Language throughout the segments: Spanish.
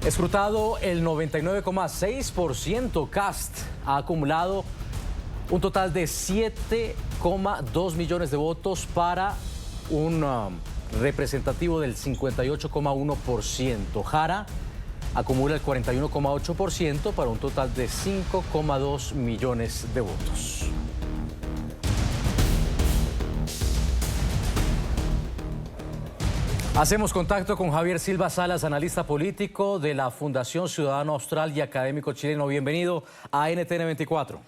Escrutado el 99,6%, Kast ha acumulado un total de 7,2 millones de votos para un representativo del 58,1%. Jara acumula el 41,8% para un total de 5,2 millones de votos. Hacemos contacto con Javier Silva Salas, analista político de la Fundación Ciudadano Austral y académico chileno. Bienvenido a NTN 24.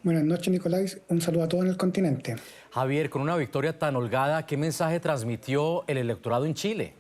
Buenas noches, Nicolás. Un saludo a todos en el continente. Javier, con una victoria tan holgada, ¿qué mensaje transmitió el electorado en Chile?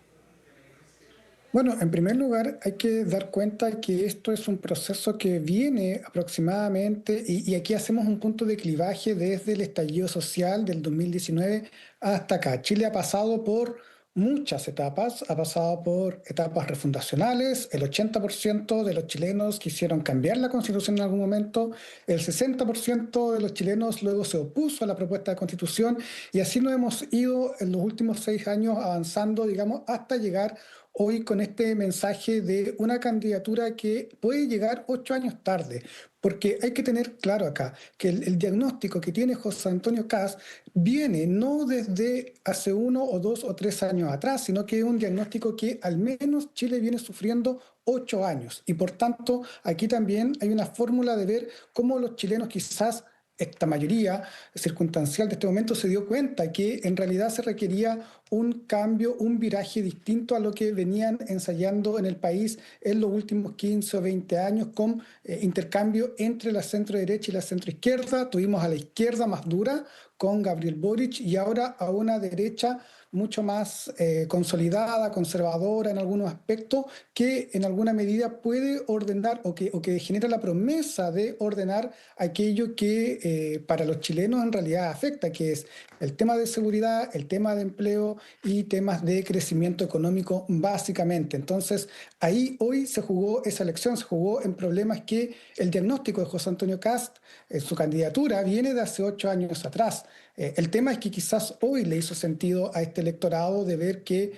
Bueno, en primer lugar hay que dar cuenta que esto es un proceso que viene aproximadamente, y aquí hacemos un punto de clivaje desde el estallido social del 2019 hasta acá. Chile ha pasado por muchas etapas, ha pasado por etapas refundacionales. El 80% de los chilenos quisieron cambiar la Constitución en algún momento, el 60% de los chilenos luego se opuso a la propuesta de Constitución, y así nos hemos ido en los últimos 6 años avanzando, digamos, hasta llegar hoy con este mensaje de una candidatura que puede llegar 8 años tarde, porque hay que tener claro acá que el diagnóstico que tiene José Antonio Kast viene no desde hace 1 o 2 o 3 años atrás, sino que es un diagnóstico que al menos Chile viene sufriendo 8 años. Y por tanto, aquí también hay una fórmula de ver cómo los chilenos, quizás esta mayoría circunstancial de este momento, se dio cuenta que en realidad se requería un cambio, un viraje distinto a lo que venían ensayando en el país en los últimos 15 o 20 años, con intercambio entre la centro derecha y la centro izquierda. Tuvimos a la izquierda más dura con Gabriel Boric, y ahora a una derecha mucho más consolidada, conservadora en algunos aspectos, que en alguna medida puede ordenar o que genera la promesa de ordenar aquello que para los chilenos en realidad afecta, que es el tema de seguridad, el tema de empleo y temas de crecimiento económico básicamente. Entonces, ahí hoy se jugó esa elección, se jugó en problemas que el diagnóstico de José Antonio Kast, su candidatura, viene de hace 8 años atrás. El tema es que quizás hoy le hizo sentido a este electorado de ver que,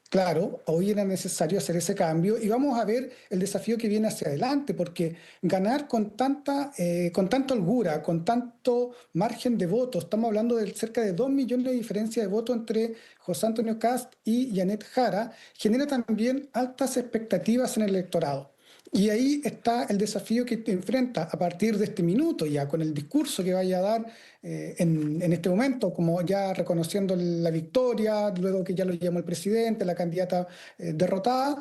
claro, hoy era necesario hacer ese cambio, y vamos a ver el desafío que viene hacia adelante, porque ganar con tanta holgura, con tanto margen de votos, estamos hablando de cerca de 2 millones de diferencia de votos entre José Antonio Kast y Yanet Jara, genera también altas expectativas en el electorado. Y ahí está el desafío que te enfrenta a partir de este minuto, ya con el discurso que vaya a dar en este momento, como ya reconociendo la victoria, luego que ya lo llamó el presidente, la candidata derrotada.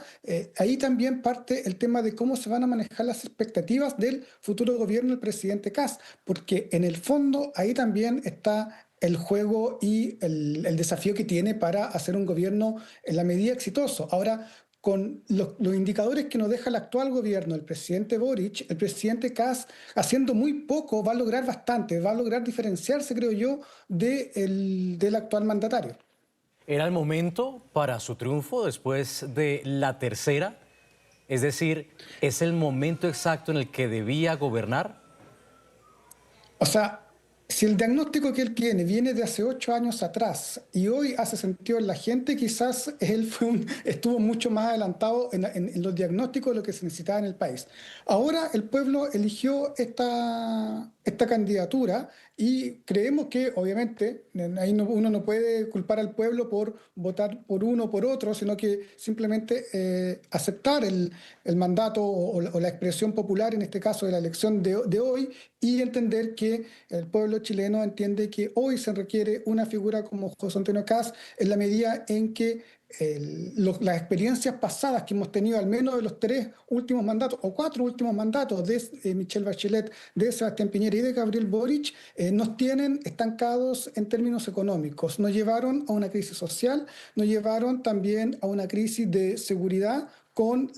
Ahí también parte el tema de cómo se van a manejar las expectativas del futuro gobierno del presidente Kast, porque en el fondo ahí también está el juego y el desafío que tiene para hacer un gobierno en la medida exitoso. Ahora, con los indicadores que nos deja el actual gobierno, el presidente Boric, el presidente Kast, haciendo muy poco, va a lograr bastante, va a lograr diferenciarse, creo yo, del actual mandatario. ¿Era el momento para su triunfo después de la tercera? Es decir, ¿es el momento exacto en el que debía gobernar? O sea, si el diagnóstico que él tiene viene de hace 8 años atrás y hoy hace sentido en la gente, quizás él estuvo mucho más adelantado en los diagnósticos de lo que se necesitaba en el país. Ahora el pueblo eligió esta candidatura, y creemos que, obviamente, ahí uno no puede culpar al pueblo por votar por uno o por otro, sino que simplemente aceptar el mandato o la expresión popular, en este caso de la elección de hoy, y entender que el pueblo chileno entiende que hoy se requiere una figura como José Antonio Kast, en la medida en que las experiencias pasadas que hemos tenido, al menos de los 3 últimos mandatos o 4 últimos mandatos de Michelle Bachelet, de Sebastián Piñera y de Gabriel Boric, nos tienen estancados en términos económicos. Nos llevaron a una crisis social, nos llevaron también a una crisis de seguridad, con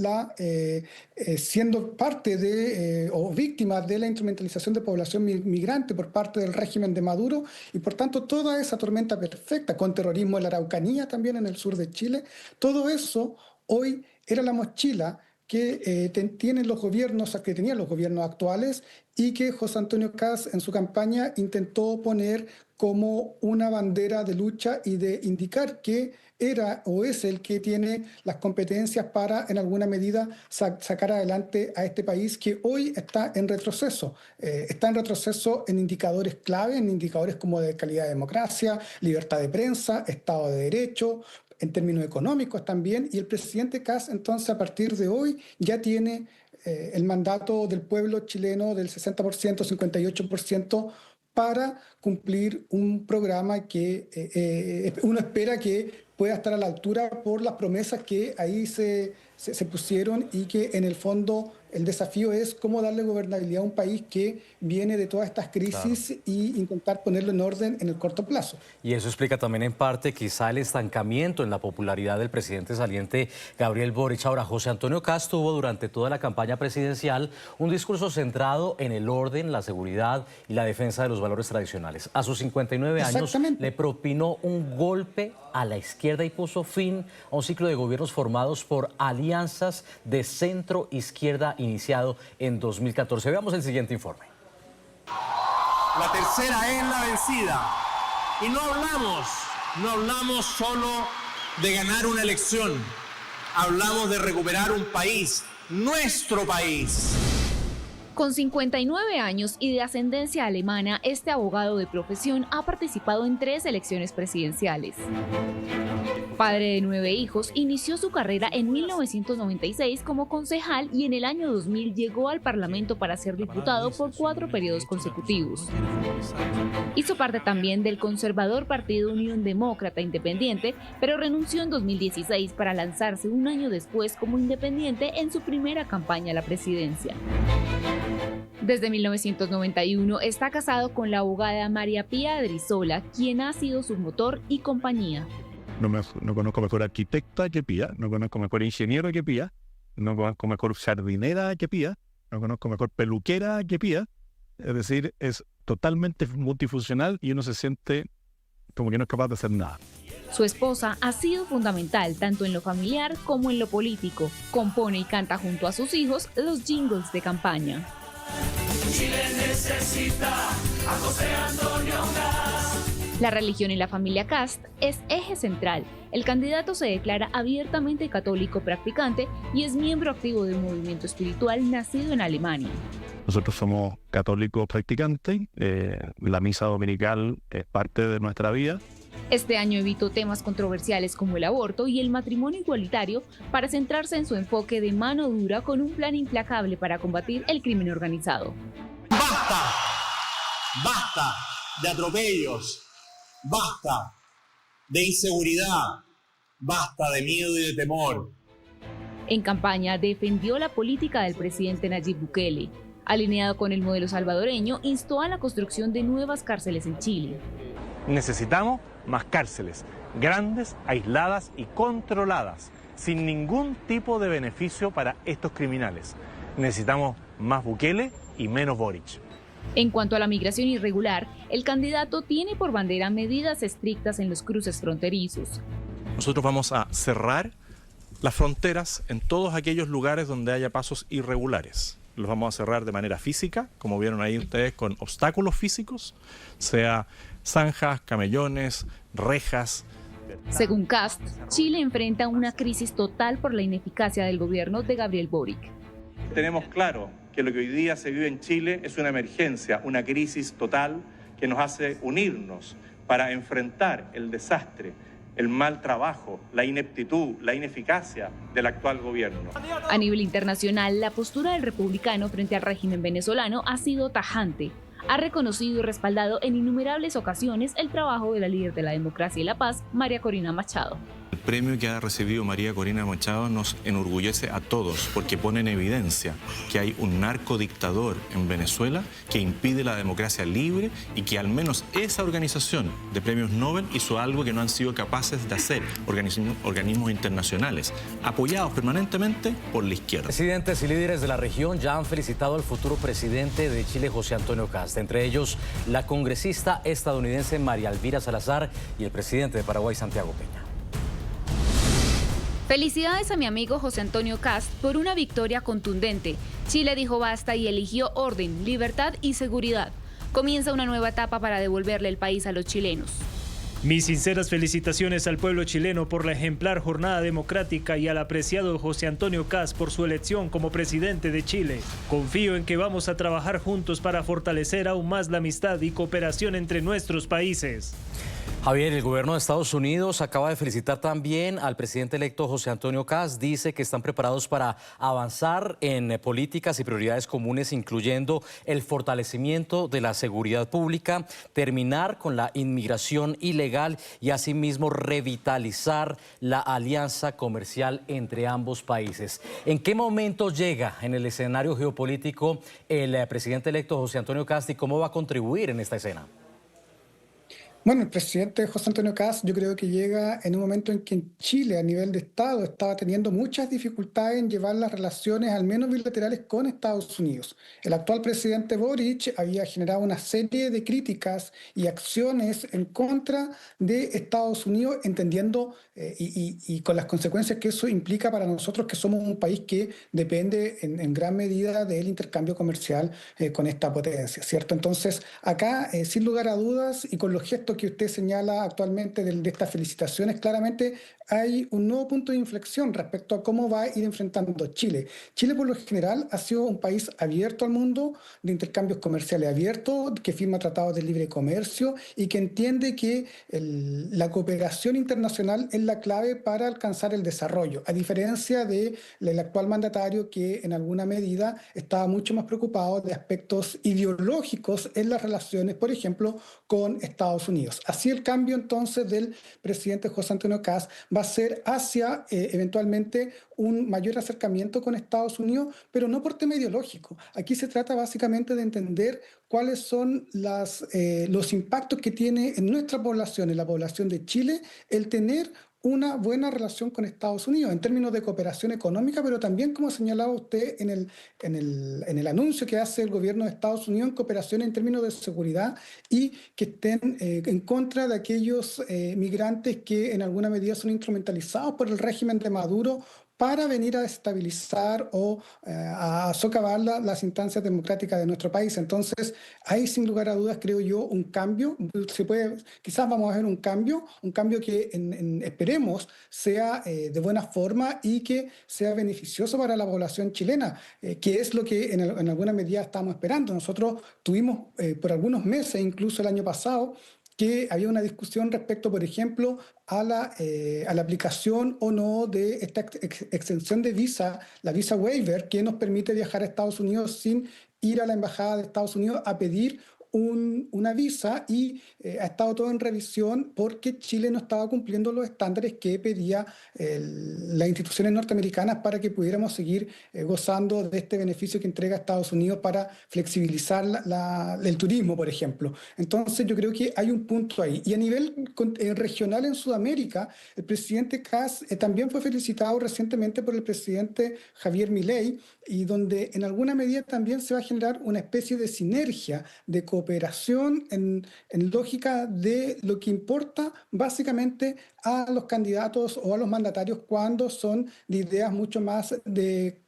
siendo parte o víctima de la instrumentalización de población migrante por parte del régimen de Maduro, y por tanto toda esa tormenta perfecta, con terrorismo en la Araucanía también en el sur de Chile. Todo eso hoy era la mochila que tienen los gobiernos, que tenían los gobiernos actuales, y que José Antonio Kast en su campaña intentó poner como una bandera de lucha y de indicar que era o es el que tiene las competencias para, en alguna medida, sacar adelante a este país que hoy está en retroceso. Está en retroceso en indicadores clave, en indicadores como de calidad de democracia, libertad de prensa, Estado de Derecho, en términos económicos también, y el presidente Kast entonces a partir de hoy ya tiene el mandato del pueblo chileno del 60%, 58%, para cumplir un programa que uno espera que pueda estar a la altura por las promesas que ahí se pusieron, y que en el fondo el desafío es cómo darle gobernabilidad a un país que viene de todas estas crisis, claro, y intentar ponerlo en orden en el corto plazo. Y eso explica también en parte quizá el estancamiento en la popularidad del presidente saliente Gabriel Boric. Ahora, José Antonio Kast tuvo durante toda la campaña presidencial un discurso centrado en el orden, la seguridad y la defensa de los valores tradicionales. A sus 59 años le propinó un golpe a la izquierda y puso fin a un ciclo de gobiernos formados por alianzas de centro-izquierda iniciado en 2014. Veamos el siguiente informe. La tercera es la vencida. Y no hablamos solo de ganar una elección. Hablamos de recuperar un país, nuestro país. Con 59 años y de ascendencia alemana, este abogado de profesión ha participado en 3 elecciones presidenciales. Padre de 9 hijos, inició su carrera en 1996 como concejal y en el año 2000 llegó al Parlamento para ser diputado por 4 periodos consecutivos. Hizo parte también del conservador Partido Unión Demócrata Independiente, pero renunció en 2016 para lanzarse un año después como independiente en su primera campaña a la presidencia. Desde 1991 está casado con la abogada María Pía Adrizola, quien ha sido su motor y compañía. No conozco mejor arquitecta que Pía, no conozco mejor ingeniero que Pía, no conozco mejor jardinera que Pía, no conozco mejor peluquera que Pía. Es decir, es totalmente multifuncional y uno se siente como que no es capaz de hacer nada. Su esposa ha sido fundamental tanto en lo familiar como en lo político. Compone y canta junto a sus hijos los jingles de campaña. Chile necesita a José Antonio Kast. La religión en la familia Kast es eje central. El candidato se declara abiertamente católico practicante y es miembro activo de un movimiento espiritual nacido en Alemania. Nosotros somos católicos practicantes, la misa dominical es parte de nuestra vida. Este año evitó temas controversiales como el aborto y el matrimonio igualitario para centrarse en su enfoque de mano dura con un plan implacable para combatir el crimen organizado. ¡Basta! ¡Basta de atropellos! ¡Basta de inseguridad! ¡Basta de miedo y de temor! En campaña defendió la política del presidente Nayib Bukele. Alineado con el modelo salvadoreño, instó a la construcción de nuevas cárceles en Chile. Necesitamos más cárceles, grandes, aisladas y controladas, sin ningún tipo de beneficio para estos criminales. Necesitamos más Bukele y menos Boric. En cuanto a la migración irregular, el candidato tiene por bandera medidas estrictas en los cruces fronterizos. Nosotros vamos a cerrar las fronteras en todos aquellos lugares donde haya pasos irregulares. Los vamos a cerrar de manera física, como vieron ahí ustedes, con obstáculos físicos, sea zanjas, camellones, rejas. Según Kast, Chile enfrenta una crisis total por la ineficacia del gobierno de Gabriel Boric. Tenemos claro que lo que hoy día se vive en Chile es una emergencia, una crisis total que nos hace unirnos para enfrentar el desastre, el mal trabajo, la ineptitud, la ineficacia del actual gobierno. A nivel internacional, la postura del republicano frente al régimen venezolano ha sido tajante. Ha reconocido y respaldado en innumerables ocasiones el trabajo de la líder de la democracia y la paz, María Corina Machado. El premio que ha recibido María Corina Machado nos enorgullece a todos porque pone en evidencia que hay un narcodictador en Venezuela que impide la democracia libre y que al menos esa organización de premios Nobel hizo algo que no han sido capaces de hacer organismos internacionales, apoyados permanentemente por la izquierda. Presidentes y líderes de la región ya han felicitado al futuro presidente de Chile, José Antonio Kast, entre ellos la congresista estadounidense María Elvira Salazar y el presidente de Paraguay, Santiago Peña. Felicidades a mi amigo José Antonio Kast por una victoria contundente. Chile dijo basta y eligió orden, libertad y seguridad. Comienza una nueva etapa para devolverle el país a los chilenos. Mis sinceras felicitaciones al pueblo chileno por la ejemplar jornada democrática y al apreciado José Antonio Kast por su elección como presidente de Chile. Confío en que vamos a trabajar juntos para fortalecer aún más la amistad y cooperación entre nuestros países. Javier, el gobierno de Estados Unidos acaba de felicitar también al presidente electo José Antonio Kast. Dice que están preparados para avanzar en políticas y prioridades comunes, incluyendo el fortalecimiento de la seguridad pública, terminar con la inmigración ilegal y asimismo revitalizar la alianza comercial entre ambos países. ¿En qué momento llega en el escenario geopolítico el presidente electo José Antonio Kast y cómo va a contribuir en esta escena? Bueno, el presidente José Antonio Kast yo creo que llega en un momento en que en Chile a nivel de Estado estaba teniendo muchas dificultades en llevar las relaciones al menos bilaterales con Estados Unidos. El actual presidente Boric había generado una serie de críticas y acciones en contra de Estados Unidos, entendiendo y con las consecuencias que eso implica para nosotros, que somos un país que depende en gran medida del intercambio comercial con esta potencia, ¿cierto? Entonces, acá, sin lugar a dudas y con los gestos que usted señala actualmente de estas felicitaciones, claramente hay un nuevo punto de inflexión respecto a cómo va a ir enfrentando Chile. Chile, por lo general, ha sido un país abierto al mundo, de intercambios comerciales abiertos, que firma tratados de libre comercio y que entiende que la cooperación internacional es la clave para alcanzar el desarrollo, a diferencia del actual mandatario que en alguna medida estaba mucho más preocupado de aspectos ideológicos en las relaciones, por ejemplo, con Estados Unidos. Así el cambio entonces del presidente José Antonio Kast va a ser hacia eventualmente un mayor acercamiento con Estados Unidos, pero no por tema ideológico. Aquí se trata básicamente de entender cuáles son los impactos que tiene en nuestra población, en la población de Chile, el tener una buena relación con Estados Unidos en términos de cooperación económica, pero también, como señalaba usted en el anuncio que hace el gobierno de Estados Unidos, en cooperación en términos de seguridad y que estén en contra de aquellos migrantes que en alguna medida son instrumentalizados por el régimen de Maduro para venir a desestabilizar o a socavar las instancias democráticas de nuestro país. Entonces, hay sin lugar a dudas, creo yo, un cambio. Quizás vamos a ver un cambio que esperemos sea de buena forma y que sea beneficioso para la población chilena, que es lo que en alguna medida estamos esperando. Nosotros tuvimos por algunos meses, incluso el año pasado, que había una discusión respecto, por ejemplo, a la aplicación o no de esta exención de visa, la visa waiver, que nos permite viajar a Estados Unidos sin ir a la embajada de Estados Unidos a pedir una visa, y ha estado todo en revisión porque Chile no estaba cumpliendo los estándares que pedía las instituciones norteamericanas para que pudiéramos seguir gozando de este beneficio que entrega Estados Unidos para flexibilizar el turismo, por ejemplo. Entonces yo creo que hay un punto ahí. Y a nivel regional en Sudamérica, el presidente Kast también fue felicitado recientemente por el presidente Javier Milei, y donde en alguna medida también se va a generar una especie de sinergia, de cooperación en lógica de lo que importa básicamente a los candidatos o a los mandatarios cuando son de ideas mucho más de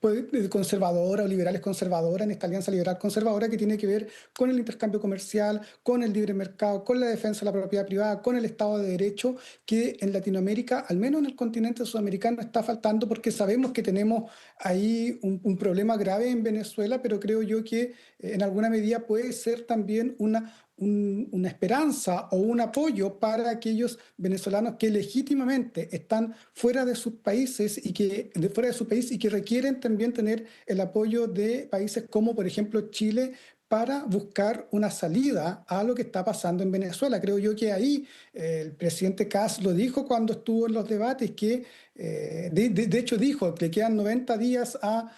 conservadora o liberales conservadoras, en esta alianza liberal conservadora que tiene que ver con el intercambio comercial, con el libre mercado, con la defensa de la propiedad privada, con el Estado de Derecho, que en Latinoamérica, al menos en el continente sudamericano, está faltando, porque sabemos que tenemos ahí un problema grave en Venezuela, pero creo yo que en alguna medida puede ser también una esperanza o un apoyo para aquellos venezolanos que legítimamente están fuera de sus países y que requieren también tener el apoyo de países como, por ejemplo, Chile, para buscar una salida a lo que está pasando en Venezuela. Creo yo que ahí el presidente Kast lo dijo cuando estuvo en los debates, que de hecho dijo que le quedan 90 días a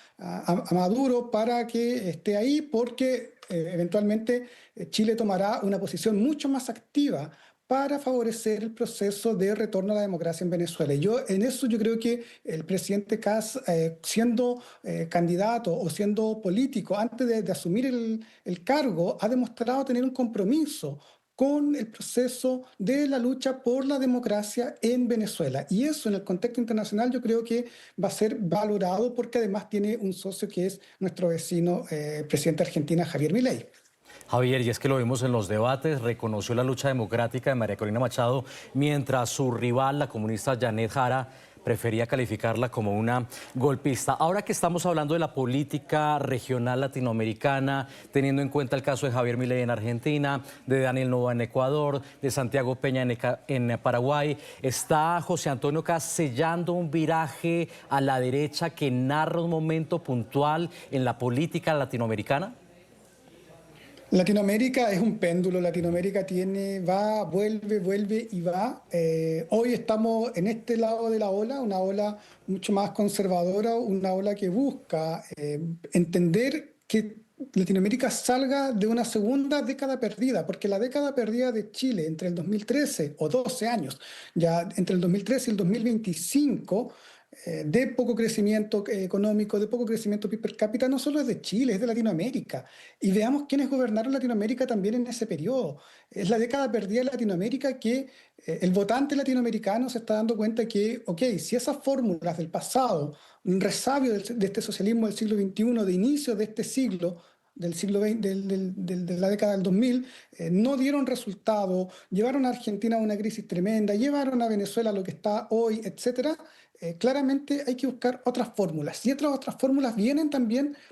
Maduro para que esté ahí, porque eventualmente Chile tomará una posición mucho más activa para favorecer el proceso de retorno a la democracia en Venezuela. Y en eso yo creo que el presidente Kast, siendo candidato o siendo político, antes de asumir el cargo, ha demostrado tener un compromiso con el proceso de la lucha por la democracia en Venezuela. Y eso en el contexto internacional yo creo que va a ser valorado, porque además tiene un socio que es nuestro vecino, presidente de Argentina, Javier Milei. Javier, y es que lo vimos en los debates, reconoció la lucha democrática de María Corina Machado, mientras su rival, la comunista Janet Jara, prefería calificarla como una golpista. Ahora que estamos hablando de la política regional latinoamericana, teniendo en cuenta el caso de Javier Milei en Argentina, de Daniel Noboa en Ecuador, de Santiago Peña en Paraguay, ¿está José Antonio Kast sellando un viraje a la derecha que narra un momento puntual en la política latinoamericana? Latinoamérica es un péndulo, Latinoamérica va, vuelve y va. Hoy estamos en este lado de la ola, una ola mucho más conservadora, una ola que busca entender que Latinoamérica salga de una segunda década perdida, porque la década perdida de Chile entre el 2013, o 12 años, ya entre el 2013 y el 2025, de poco crecimiento económico, de poco crecimiento per cápita, no solo es de Chile, es de Latinoamérica. Y veamos quiénes gobernaron Latinoamérica también en ese periodo. Es la década perdida de Latinoamérica que el votante latinoamericano se está dando cuenta que, ok, si esas fórmulas del pasado, un resabio de este socialismo del siglo XXI, de inicio de este siglo, del siglo XX, de la década del 2000, no dieron resultado, llevaron a Argentina a una crisis tremenda, llevaron a Venezuela a lo que está hoy, etcétera. Claramente hay que buscar otras fórmulas. Y otras fórmulas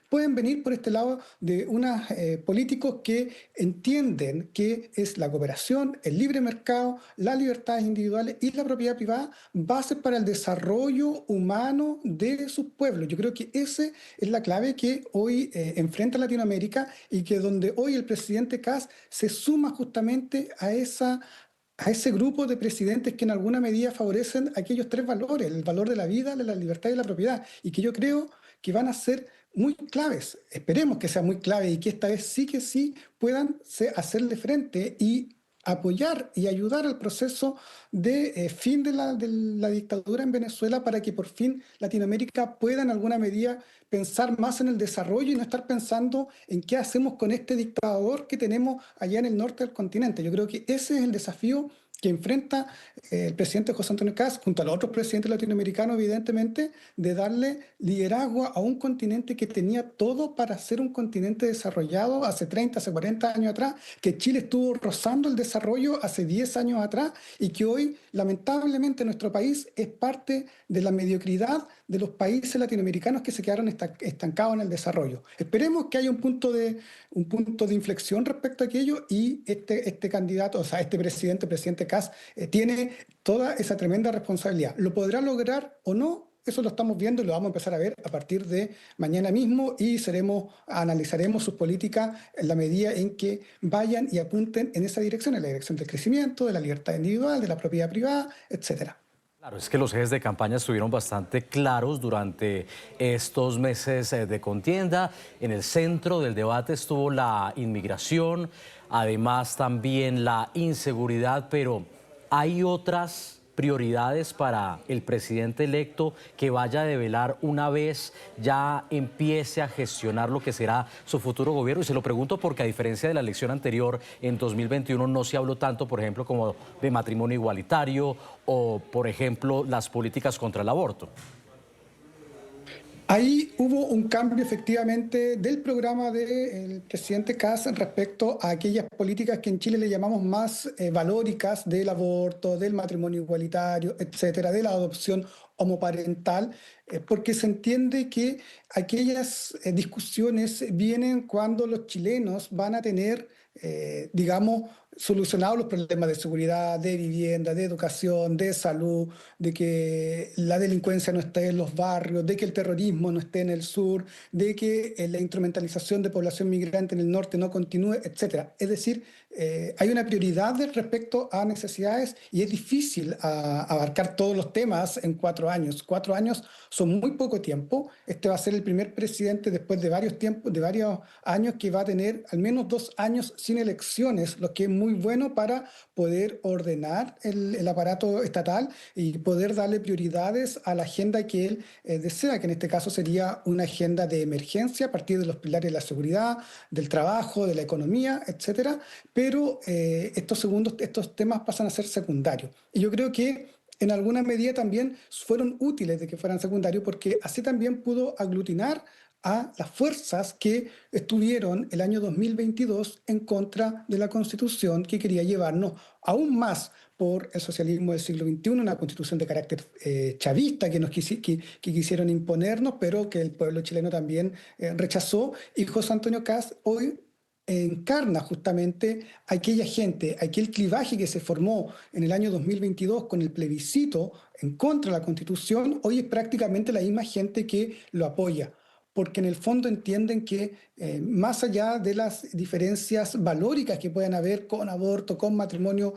pueden venir por este lado de unos políticos que entienden que es la cooperación, el libre mercado, las libertades individuales y la propiedad privada bases para el desarrollo humano de sus pueblos. Yo creo que esa es la clave que hoy enfrenta Latinoamérica y que donde hoy el presidente Kast se suma justamente a ese grupo de presidentes que en alguna medida favorecen aquellos tres valores, el valor de la vida, de la libertad y de la propiedad, y que yo creo que van a ser muy claves. Esperemos que sea muy clave y que esta vez sí que sí puedan hacerle frente y apoyar y ayudar al proceso de fin de la dictadura en Venezuela para que por fin Latinoamérica pueda en alguna medida pensar más en el desarrollo y no estar pensando en qué hacemos con este dictador que tenemos allá en el norte del continente. Yo creo que ese es el desafío que enfrenta el presidente José Antonio Kast junto a los otros presidentes latinoamericanos, evidentemente, de darle liderazgo a un continente que tenía todo para ser un continente desarrollado hace 30, hace 40 años atrás, que Chile estuvo rozando el desarrollo hace 10 años atrás y que hoy, lamentablemente, nuestro país es parte de la mediocridad de los países latinoamericanos que se quedaron estancados en el desarrollo. Esperemos que haya un punto de inflexión respecto a aquello y este candidato, o sea, este presidente Kast, tiene toda esa tremenda responsabilidad. ¿Lo podrá lograr o no? Eso lo estamos viendo y lo vamos a empezar a ver a partir de mañana mismo y analizaremos sus políticas en la medida en que vayan y apunten en esa dirección, en la dirección del crecimiento, de la libertad individual, de la propiedad privada, etcétera. Claro, es que los ejes de campaña estuvieron bastante claros durante estos meses de contienda. En el centro del debate estuvo la inmigración, además también la inseguridad, pero hay otras prioridades para el presidente electo que vaya a develar una vez ya empiece a gestionar lo que será su futuro gobierno. Y se lo pregunto porque a diferencia de la elección anterior, en 2021 no se habló tanto, por ejemplo, como de matrimonio igualitario o, por ejemplo, las políticas contra el aborto. Ahí hubo un cambio efectivamente del programa del presidente Kast respecto a aquellas políticas que en Chile le llamamos más valóricas del aborto, del matrimonio igualitario, etcétera, de la adopción homoparental, porque se entiende que aquellas discusiones vienen cuando los chilenos van a tener, digamos, solucionados los problemas de seguridad, de vivienda, de educación, de salud, de que la delincuencia no esté en los barrios, de que el terrorismo no esté en el sur, de que la instrumentalización de población migrante en el norte no continúe, etc. Es decir, hay una prioridad respecto a necesidades y es difícil abarcar todos los temas en 4 años. 4 años son muy poco tiempo. Este va a ser el primer presidente después de varios años que va a tener al menos 2 años sin elecciones, lo que es muy bueno para poder ordenar el aparato estatal y poder darle prioridades a la agenda que él desea, que en este caso sería una agenda de emergencia a partir de los pilares de la seguridad, del trabajo, de la economía, etcétera. Pero estos temas pasan a ser secundarios. Y yo creo que en alguna medida también fueron útiles de que fueran secundarios porque así también pudo aglutinar a las fuerzas que estuvieron el año 2022 en contra de la Constitución, que quería llevarnos aún más por el socialismo del siglo XXI, una Constitución de carácter chavista que quisieron imponernos, pero que el pueblo chileno también rechazó. Y José Antonio Kast hoy encarna justamente aquella gente, aquel clivaje que se formó en el año 2022 con el plebiscito en contra de la Constitución. Hoy es prácticamente la misma gente que lo apoya, porque en el fondo entienden que más allá de las diferencias valóricas que puedan haber con aborto, con matrimonio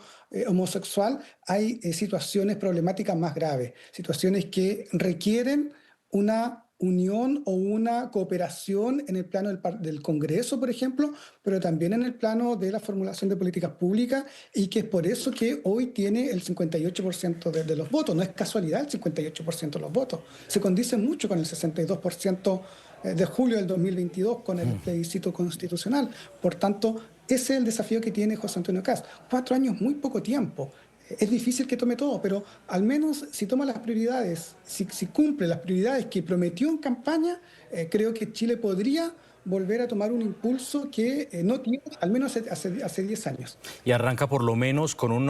homosexual, hay situaciones problemáticas más graves, situaciones que requieren una unión o una cooperación en el plano del Congreso, por ejemplo, pero también en el plano de la formulación de políticas públicas, y que es por eso que hoy tiene el 58% de los votos. No es casualidad el 58% de los votos. Se condice mucho con el 62% de julio del 2022 con el plebiscito constitucional. Por tanto, ese es el desafío que tiene José Antonio Kast. 4 años, muy poco tiempo. Es difícil que tome todo, pero al menos si toma las prioridades, si cumple las prioridades que prometió en campaña, creo que Chile podría volver a tomar un impulso que no tiene, al menos hace 10 años. Y arranca por lo menos con un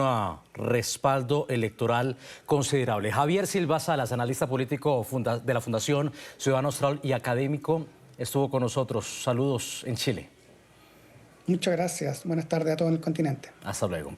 respaldo electoral considerable. Javier Silva Salas, analista político de la Fundación Ciudadano Austral y académico, estuvo con nosotros. Saludos en Chile. Muchas gracias. Buenas tardes a todo el continente. Hasta luego.